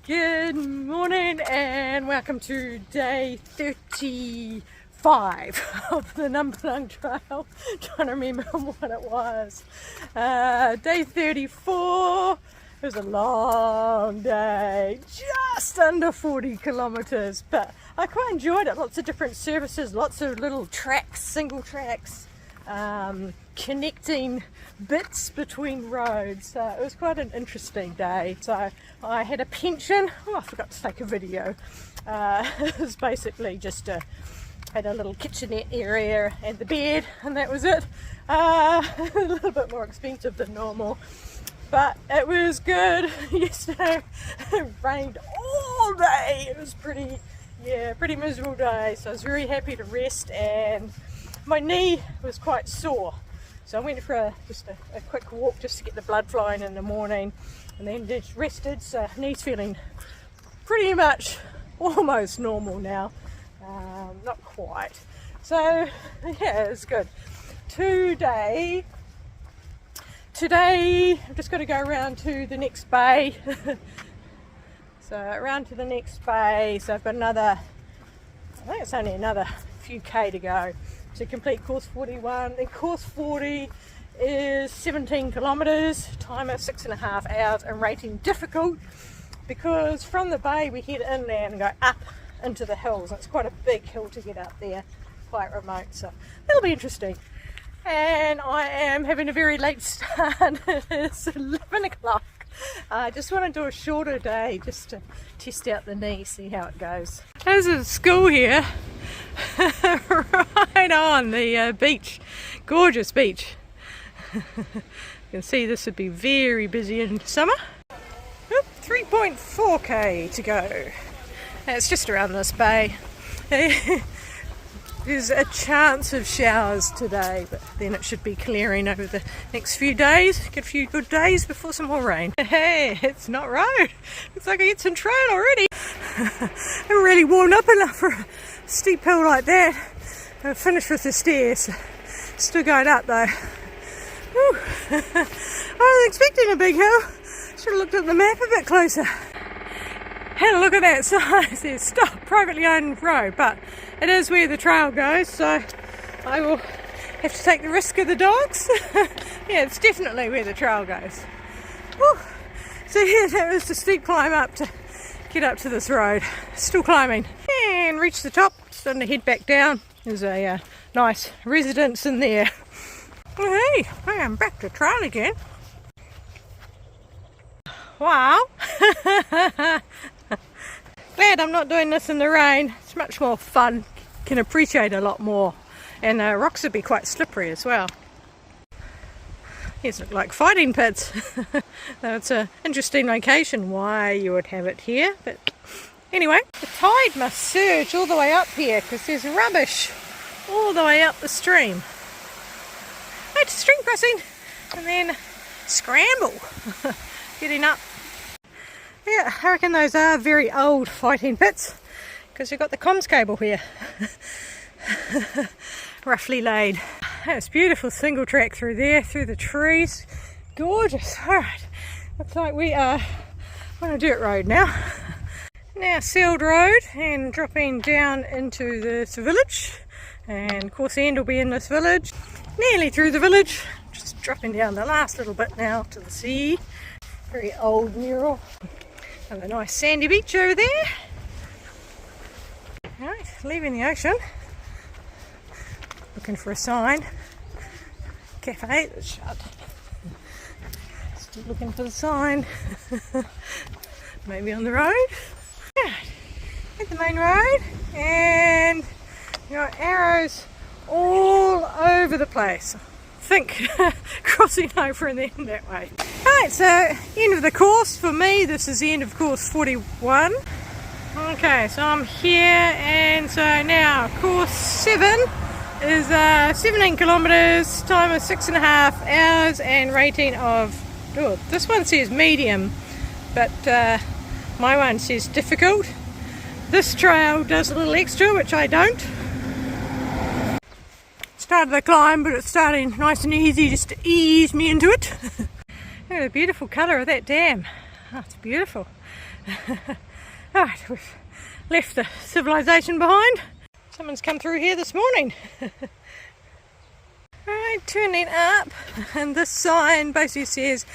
Good morning and welcome to day 35 of the Namparang trail. Trying to remember what it was. Day 34. It was a long day, just under 40 kilometers, but I quite enjoyed it. Lots of different services, lots of little tracks, single tracks, connecting bits between roads. It was quite an interesting day. So I had a pension. I forgot to take a video. It was basically just had a little kitchenette area and the bed, and that was it. A little bit more expensive than normal, but it was good. Yesterday it rained all day. It was pretty miserable day, so I was very happy to rest, and my knee was quite sore, so I went for just a quick walk just to get the blood flowing in the morning, and then just rested. So knee's feeling pretty much almost normal now, not quite. So yeah, it's good. Today I'm just going to go around to the next bay. So around to the next bay, so I've got another, I think it's only another few K to go to complete course 41. And course 40 is 17 kilometers, timer 6.5 hours, and rating difficult because from the bay we head inland and go up into the hills. It's quite a big hill to get up there, quite remote, so it'll be interesting. And I am having a very late start. It's 11 o'clock. I just want to do a shorter day just to test out the knee, see how it goes. There's a school here, right on the beach, gorgeous beach. You can see this would be very busy in summer. 3.4k to go. It's just around this bay. There's a chance of showers today, but then it should be clearing over the next few days. Get a few good days before some more rain. Hey, it's not road. Looks like I get some trail already. I'm really warmed up enough for a steep hill like that. I'll finish with the stairs. Still going up though. Whew. I was expecting a big hill. Should have looked at the map a bit closer. Had a look at that sign. It says stop, privately owned road, but it is where the trail goes, so I will have to take the risk of the dogs. Yeah, it's definitely where the trail goes. Whew. So yeah, that was the steep climb up to get up to this road. Still climbing. And reach the top, starting to head back down. There's a nice residence in there. Hey, I am back to trail again. Wow. Glad I'm not doing this in the rain. It's much more fun. Can appreciate a lot more. And the rocks would be quite slippery as well. These look like fighting pits. It's an interesting location why you would have it here. But anyway, the tide must surge all the way up here because there's rubbish all the way up the stream. It's stream crossing and then scramble getting up. Yeah, I reckon those are very old fighting pits because you've got the comms cable here. Roughly laid. It's beautiful single track through there, through the trees. Gorgeous. Alright, looks like we are on a dirt road now. Now sealed road and dropping down into this village. And course end will be in this village. Nearly through the village. Just dropping down the last little bit now to the sea. Very old mural. And a nice sandy beach over there. Right, leaving the ocean. Looking for a sign. Cafe that's shut. Still looking for the sign. Maybe on the road. Yeah, hit the main road, and you got arrows all over the place. Think crossing over and then that way. Right, so end of the course for me. This is the end of course 41. Okay, so I'm here, and so now course 7 is 17 kilometers, time of 6.5 hours, and rating of, oh, this one says medium, but my one says difficult. This trail does a little extra, which I don't. Started the climb, but it's starting nice and easy just to ease me into it. Look at the beautiful colour of that dam. Oh, it's beautiful. Alright, we've left the civilization behind. Someone's come through here this morning. Alright, turning up, and this sign basically says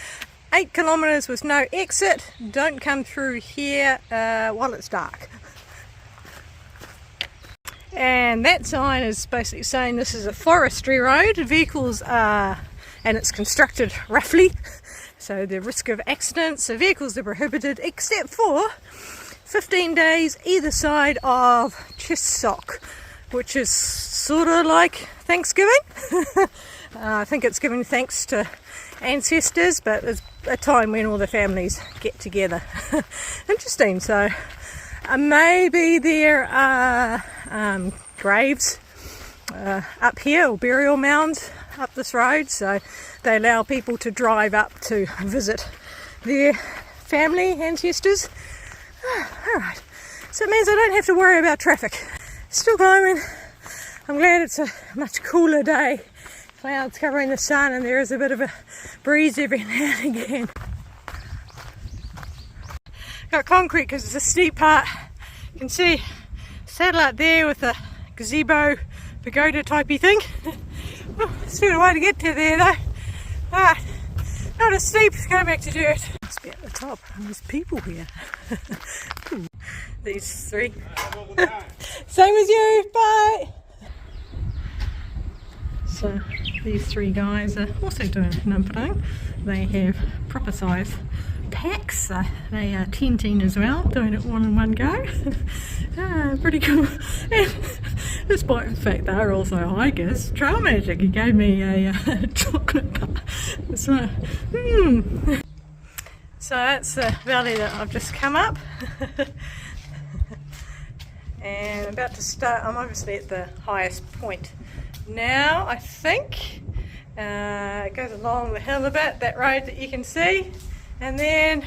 8 kilometres with no exit. Don't come through here while it's dark. And that sign is basically saying this is a forestry road. Vehicles are, and it's constructed roughly, so the risk of accidents, so vehicles are prohibited except for 15 days either side of Chisok, which is sort of like Thanksgiving. I think it's giving thanks to ancestors, but it's a time when all the families get together. Interesting. So maybe there are graves up here, or burial mounds up this road, so they allow people to drive up to visit their family ancestors. Alright, so it means I don't have to worry about traffic. Still climbing. I'm glad it's a much cooler day. Clouds covering the sun, and there is a bit of a breeze every now and again. Got concrete because it's a steep part. You can see satellite there with a gazebo pagoda typey thing. Still a way to get to there though. Alright, not as steep, going back to dirt. Must be at the top, and there's people here. These three. Same as you, bye! So these three guys are also doing Namparang. They have proper size packs, so they are tenting as well, doing it one in one go. Pretty cool. And despite the fact they are also hikers, Trail Magic, he gave me a chocolate bar. So, so that's the valley that I've just come up. And I'm about to start. I'm obviously at the highest point now, I think. It goes along the hill a bit, that road that you can see, and then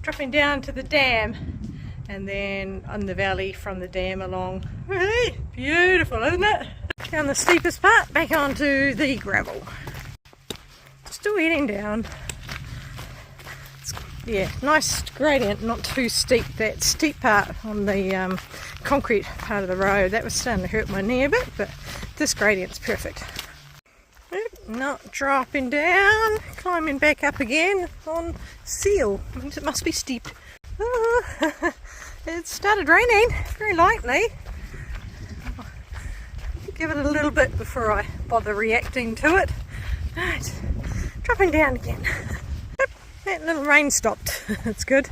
dropping down to the dam, and then on the valley from the dam along. Hey, beautiful, isn't it? Down the steepest part, back onto the gravel. Still heading down. Yeah, nice gradient, not too steep. That steep part on the concrete part of the road, that was starting to hurt my knee a bit, but this gradient's perfect. Not dropping down, climbing back up again on seal. It must be steep. It started raining very lightly. Give it a little bit before I bother reacting to it. Right, dropping down again. That little rain stopped. That's good.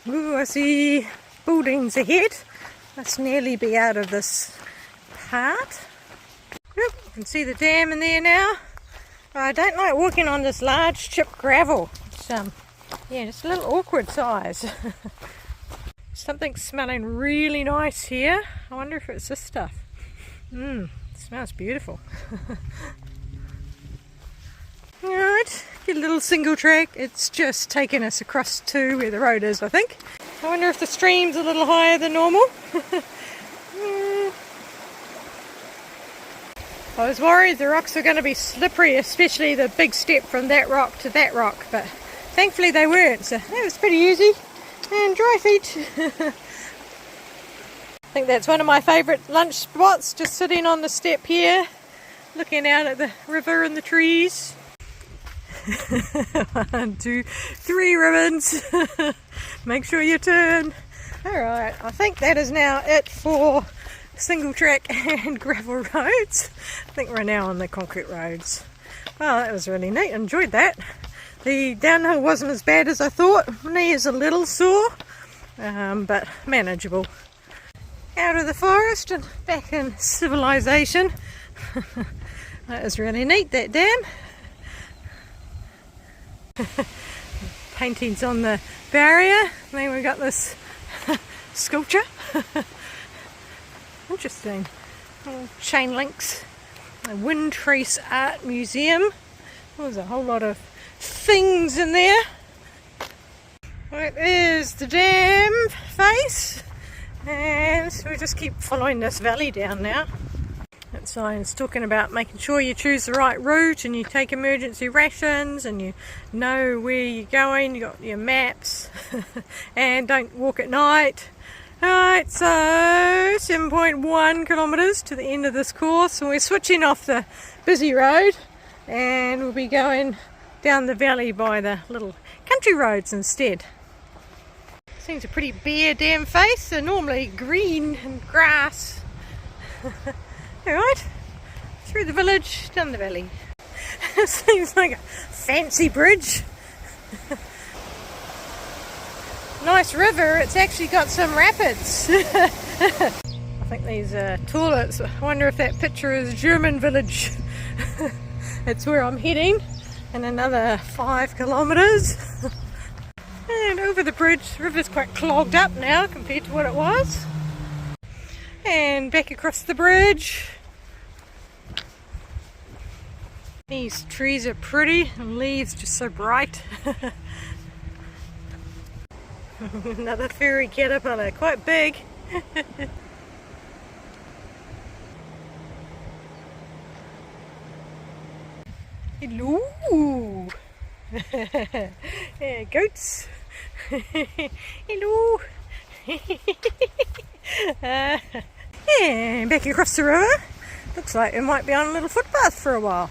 Ooh, I see buildings ahead. Must nearly be out of this part. Yep, you can see the dam in there now. I don't like walking on this large chip gravel. It's yeah, just a little awkward size. Something's smelling really nice here. I wonder if it's this stuff. It smells beautiful. Alright, get a little single track. It's just taking us across to where the road is, I think. I wonder if the stream's a little higher than normal. I was worried the rocks were going to be slippery, especially the big step from that rock to that rock, but thankfully they weren't, so that was pretty easy. And dry feet. I think that's one of my favourite lunch spots, just sitting on the step here, looking out at the river and the trees. 1, 2, 3 ribbons. Make sure you turn. Alright, I think that is now it for single track and gravel roads. I think we're now on the concrete roads. Well, that was really neat. Enjoyed that. The downhill wasn't as bad as I thought. My knee is a little sore, but manageable. Out of the forest and back in civilization. That was really neat, that dam. Paintings on the barrier. Then we got this sculpture. Interesting. Little chain links. A Wind Trace Art Museum. There's a whole lot of things in there. Right, there's the dam face. And we just keep following this valley down now. It's Sign's talking about making sure you choose the right route and you take emergency rations and you know where you're going, you got your maps and don't walk at night. Alright, so 7.1 kilometres to the end of this course, and we're switching off the busy road and we'll be going down the valley by the little country roads instead. Seems a pretty bare damn face. They're normally green and grass. Alright, through the village, down the valley. Seems like a fancy bridge. Nice river, it's actually got some rapids. I think these are toilets. I wonder if that picture is German village. That's where I'm heading. And another 5 kilometres. And over the bridge, the river's quite clogged up now compared to what it was. And back across the bridge. These trees are pretty, and leaves just so bright. Another fairy caterpillar, quite big. Hello! Yeah, goats. Hello. And back across the river. Looks like it might be on a little footpath for a while.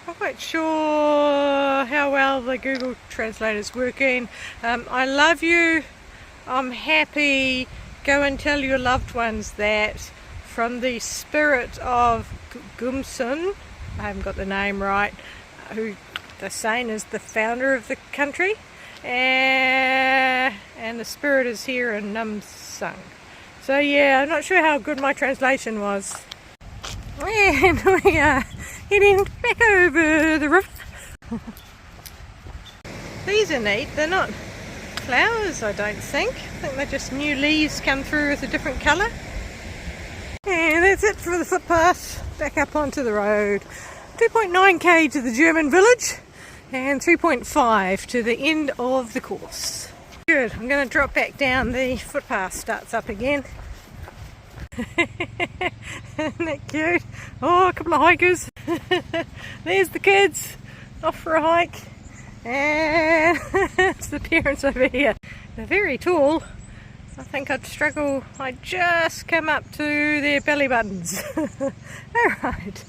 Not quite sure how well the Google Translate is working. I love you. I'm happy. Go and tell your loved ones that from the spirit of Gumsun, I haven't got the name right, who they're saying is the founder of the country, and the spirit is here in Namparang. So yeah, I'm not sure how good my translation was. And we are heading back over the river. These are neat. They're not flowers, I don't think. I think they're just new leaves come through with a different colour. And that's it for the footpath. Back up onto the road. 2.9k to the German village and 3.5 to the end of the course. Good, I'm going to drop back down. The footpath starts up again. Isn't that cute? Oh, a couple of hikers. There's the kids off for a hike, and it's the parents over here. They're very tall. I think I'd struggle. I just come up to their belly buttons. Alright.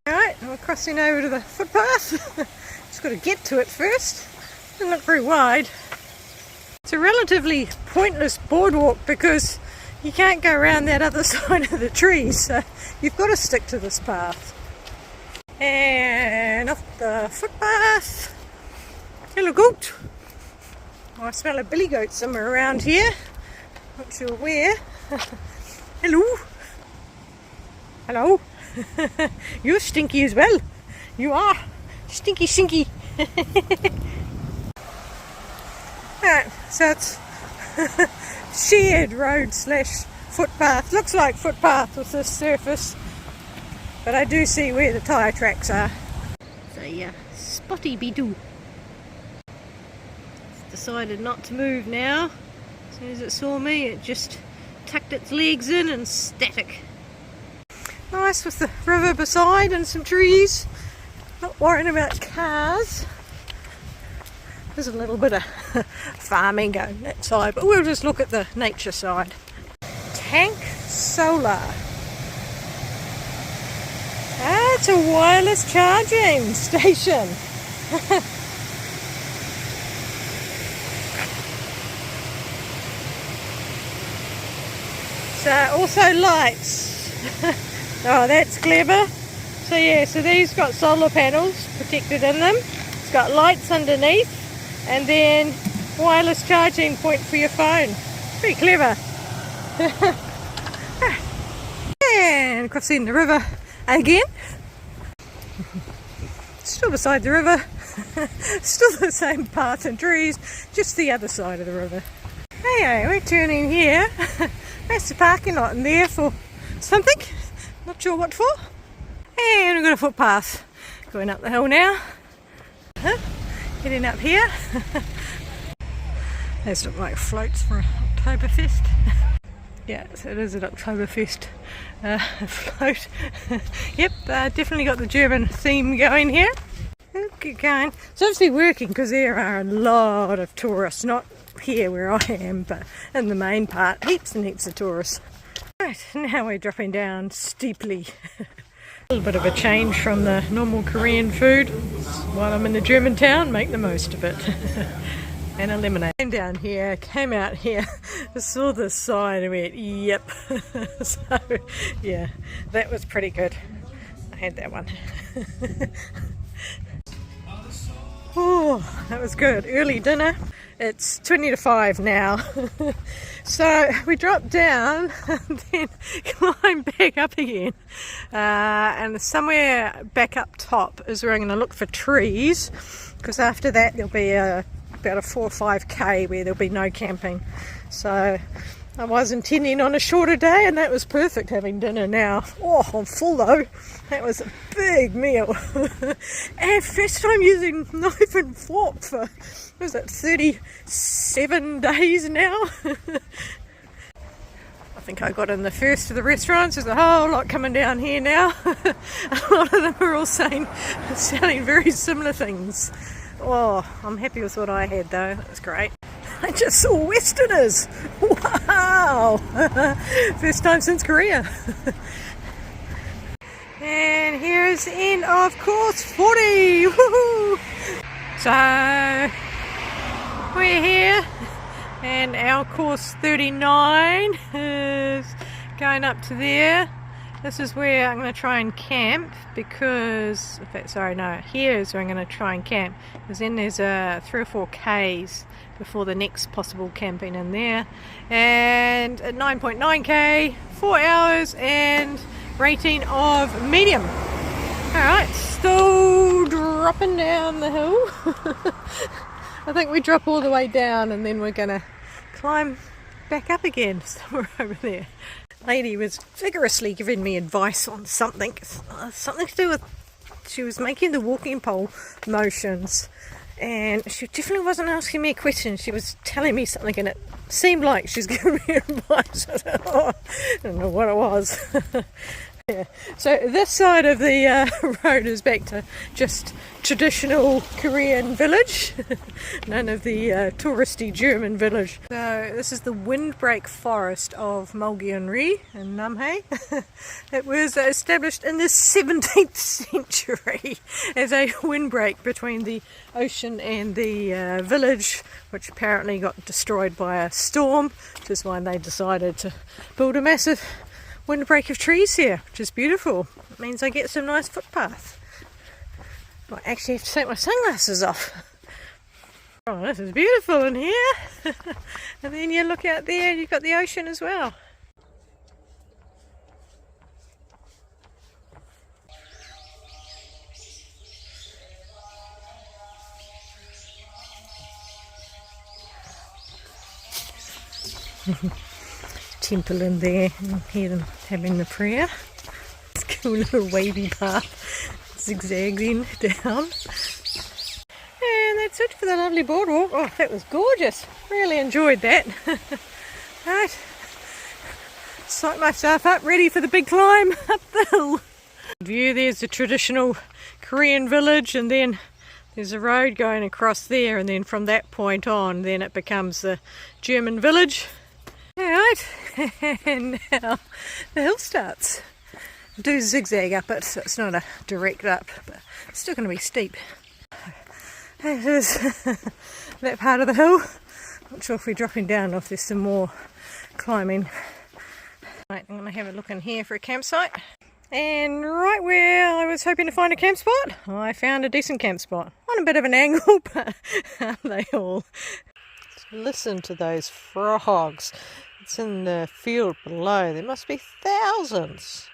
Alright, we're crossing over to the footpath. Just got to get to it first. Doesn't look very wide. It's a relatively pointless boardwalk because you can't go around that other side of the trees, so you've got to stick to this path. And off the footpath. Hello goat. Oh, I smell a billy goat somewhere around here. Not sure where. Hello. Hello. You're stinky as well. You are. Stinky stinky. Alright, so it's shared road slash footpath. Looks like footpath with this surface, but I do see where the tyre tracks are. So yeah, spotty bidoo. It's decided not to move now. As soon as it saw me, it just tucked its legs in and static. Nice with the river beside and some trees. Not worrying about cars. There's a little bit of farming going that side, but we'll just look at the nature side. Tank Solar. Ah, it's a wireless charging station. So also lights. Oh, that's clever. So yeah, so these got solar panels protected in them. It's got lights underneath. And then wireless charging point for your phone. Pretty clever. And crossing the river again. Still beside the river. Still the same path and trees, just the other side of the river. Hey, we're turning here. That's the parking lot in there for something. Not sure what for. And we've got a footpath going up the hill now. Heading up here. Those look like floats for Oktoberfest. Yeah, so it is an Oktoberfest float. Yep, definitely got the German theme going here. Keep going. It's obviously working because there are a lot of tourists, not here where I am, but in the main part, heaps and heaps of tourists. Right, now we're dropping down steeply. A little bit of a change from the normal Korean food. While I'm in the German town, make the most of it. And a lemonade. Came down here, came out here, saw the sign and went, yep. So, yeah, that was pretty good. I had that one. Oh, that was good. Early dinner. It's 20 to 5 now. So we dropped down and then climbed back up again. And somewhere back up top is where I'm going to look for trees, because after that there'll be about a 4 or 5k where there'll be no camping. So I was intending on a shorter day, and that was perfect, having dinner now. Oh, I'm full though. That was a big meal. And first time using knife and fork for, what was it, 37 days now? I think I got in the first of the restaurants. There's a whole lot coming down here now. A lot of them are all selling very similar things. Oh, I'm happy with what I had though. That was great. I just saw Westerners. Wow! First time since Korea. And here is the end of course 40. Woohoo! So we're here, and our course 39 is going up to there. This is where I'm going to try and camp, because, here is where I'm going to try and camp, because then there's 3 or 4 Ks before the next possible camping in there. And at 9.9k, 4 hours, and rating of medium. Alright, still dropping down the hill. I think we drop all the way down and then we're going to climb back up again somewhere over there. Lady was vigorously giving me advice on something to do with, she was making the walking pole motions, and she definitely wasn't asking me a question. She was telling me something and it seemed like she was giving me advice. I don't know what it was. Yeah. So this side of the road is back to just traditional Korean village. None of the touristy German village. So this is the windbreak forest of Mulgyeonri in Namhae. It was established in the 17th century as a windbreak between the ocean and the village, which apparently got destroyed by a storm, which is why they decided to build a massive windbreak of trees here, which is beautiful. It means I get some nice footpath. I actually have to take my sunglasses off. Oh, this is beautiful in here. And then you look out there and you've got the ocean as well. Temple in there, and hear them having the prayer. It's a cool little wavy path, zigzagging down. And that's it for the lovely boardwalk. Oh, that was gorgeous. Really enjoyed that. Right, psych myself up, ready for the big climb up the hill. View, there's the traditional Korean village, and then there's a road going across there, and then from that point on, then it becomes the German village. Alright, and now the hill starts. I do zigzag up it, so it's not a direct up, but it's still going to be steep. That is that part of the hill. Not sure if we're dropping down or if there's some more climbing. Right, I'm going to have a look in here for a campsite. And right where I was hoping to find a camp spot, I found a decent camp spot. On a bit of an angle, but aren't they all? Listen to those frogs. It's in the field below. There must be thousands.